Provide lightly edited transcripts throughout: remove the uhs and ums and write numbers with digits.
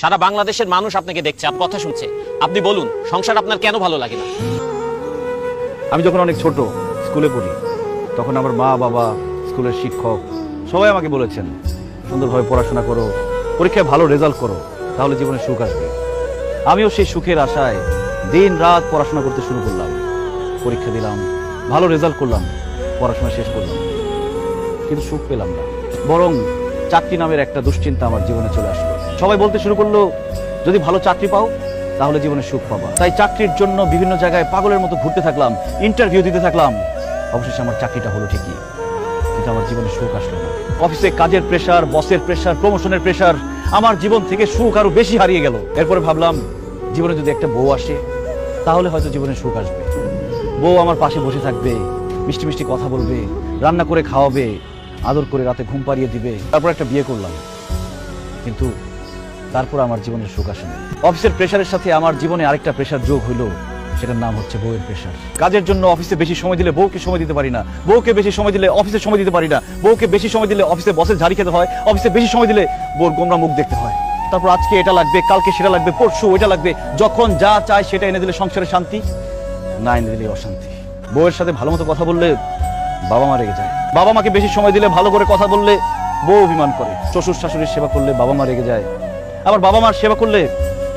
সারা বাংলাদেশের মানুষ আপনাকে দেখছে, আপনার কথা শুনছে। আপনি বলুন, সংসার আপনার কেন ভালো লাগে না? আমি যখন অনেক ছোট স্কুলে পড়ি, তখন আমার মা বাবা, স্কুলের শিক্ষক সবাই আমাকে বলেছেন, সুন্দরভাবে পড়াশোনা করো, পরীক্ষায় ভালো রেজাল্ট করো, তাহলে জীবনে সুখ আসবে। আমিও সেই সুখের আশায় দিন রাত পড়াশোনা করতে শুরু করলাম। পরীক্ষা দিলাম, ভালো রেজাল্ট করলাম, পড়াশোনা শেষ করলাম, কিন্তু সুখ পেলাম না। বরং চাকরি নামের একটা দুশ্চিন্তা আমার জীবনে চলে আসলো। সবাই বলতে শুরু করলো, যদি ভালো চাকরি পাও তাহলে জীবনে সুখ পাবা। তাই চাকরির জন্য বিভিন্ন জায়গায় পাগলের মতো ঘুরতে থাকলাম, ইন্টারভিউ দিতে থাকলাম। অবশেষে আমার চাকরিটা হলো ঠিকই, কিন্তু আমার জীবনে সুখ আসলো না। অফিসে কাজের প্রেশার, বসের প্রেশার, প্রমোশনের প্রেশার, আমার জীবন থেকে সুখ আরো বেশি হারিয়ে গেল। এরপরে ভাবলাম, জীবনে যদি একটা বউ আসে তাহলে হয়তো জীবনে সুখ আসবে। বউ আমার পাশে বসে থাকবে, মিষ্টি মিষ্টি কথা বলবে, রান্না করে খাওয়াবে, আদর করে রাতে ঘুম পাড়িয়ে দিবে। তারপর একটা বিয়ে করলাম, কিন্তু তারপর আমার জীবনের সুখ আসেনি। অফিসের প্রেশারের সাথে আমার জীবনে আরেকটা প্রেশার যোগ হইলো, সেটার নাম হচ্ছে বউয়ের প্রেশার। কাজের জন্য অফিসে বেশি সময় দিলে বউকে সময় দিতে পারি না, বউকে বেশি সময় দিলে অফিসে সময় দিতে পারি না, বউকে বেশি সময় দিলে অফিসে বসের ঝাড়ি খেতে হয়, অফিসে বেশি সময় দিলে বউর গোমরা মুখ দেখতে হয়। তারপর আজকে এটা লাগবে, কালকে সেটা লাগবে, পরশু ওইটা লাগবে। যখন যা চায় সেটা এনে দিলে সংসারে শান্তি, না এনে দিলে অশান্তি। বউয়ের সাথে ভালো মতো কথা বললে বাবা মা রেগে যায়, বাবা মাকে বেশি সময় দিলে ভালো করে কথা বললে বউ অভিমান করে, শ্বশুর শাশুড়ির সেবা করলে বাবা মা রেগে যায়, আবার বাবা মার সেবা করলে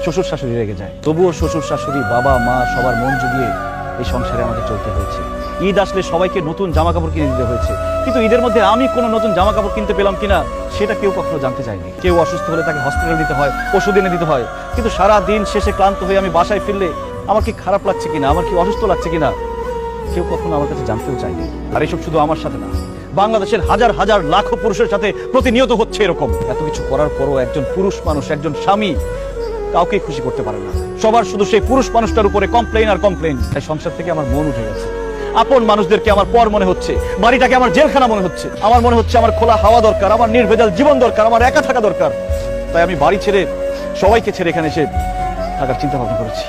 শ্বশুর শাশুড়ি রেগে যায়। তবুও শ্বশুর শাশুড়ি, বাবা মা সবার মন জুগিয়ে এই সংসারে আমাকে চলতে হয়েছে। ঈদ আসলে সবাইকে নতুন জামা কাপড় কিনে দিতে হয়েছে, কিন্তু ঈদের মধ্যে আমি কোনো নতুন জামা কাপড় কিনতে পেলাম কিনা সেটা কেউ কখনো জানতে চায়নি। কেউ অসুস্থ হলে তাকে হসপিটাল দিতে হয়, ওষুধ এনে দিতে হয়, কিন্তু সারা দিন শেষে ক্লান্ত হয়ে আমি বাসায় ফিরলে আমার কি খারাপ লাগছে কিনা, আমার কি অসুস্থ লাগছে কিনা কেউ কখনো আমার কাছে জানতেও চায়নি। আর এসব শুধু আমার সাথে না, বাংলাদেশের হাজার হাজার লাখো পুরুষের সাথে প্রতিনিয়ত হচ্ছে এরকম। এত কিছু করার পরও একজন পুরুষ মানুষ, একজন স্বামী কাউকে খুশি করতে পারে না। সবার শুধু সেই পুরুষ মানুষটার উপরে কমপ্লেইন আর কমপ্লেইন। তাই সংসার থেকে আমার মন উঠে গেছে। আপন মানুষদেরকে আমার পর মনে হচ্ছে, বাড়িটাকে আমার জেলখানা মনে হচ্ছে। আমার মনে হচ্ছে আমার খোলা হাওয়া দরকার, আমার নির্ভেজাল জীবন দরকার, আমার একা থাকা দরকার। তাই আমি বাড়ি ছেড়ে, সবাইকে ছেড়ে এখানে এসে থাকার চিন্তা ভাবনা করেছি।